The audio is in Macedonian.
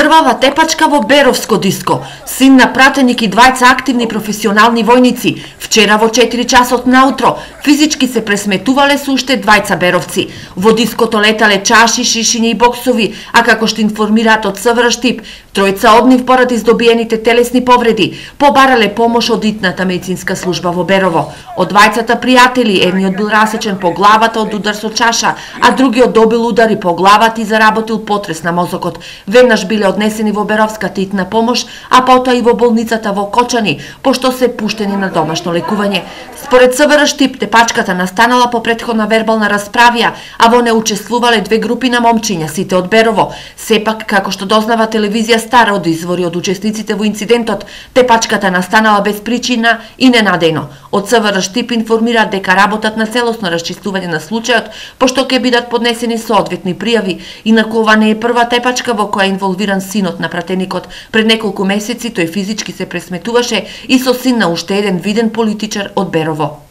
Крвава тепачка во Беровско диско. Син на пратеник и двајца активни професионални војници. Вчера во 4 часот наутро физички се пресметувале со уште двајца беровци. Во диското летале чаши, шишиња и боксови, а како што информираат од СВР Штип, тројца од нив поради здобиените телесни повреди побарале помош од итната медицинска служба во Берово. Од двајцата пријатели, едниот бил расечен по главата од удар со чаша, а другиот добил удари по главата и заработил потрес на мозокот. Веднаш биле однесени во Беровската итна помош, а потоа и во болницата во Кочани, пошто се пуштени на домашно лекување. Според СВР Штип, тепачката настанала по претходна вербална расправија, а во не учествувале две групи на момчиња, сите од Берово. Сепак, како што дознава телевизија Стара од извори од учесниците во инцидентот, тепачката настанала без причина и ненадејно. Од СВР Штип информираат дека работат на целосно расчистување на случајот, пошто ќе бидат поднесени соодветни пријави. Инаку ова не е прва тепачка во која е инволвиран синот на пратеникот. Пред неколку месеци тој физички се пресметуваше и со син на уште еден виден политичар од Берово.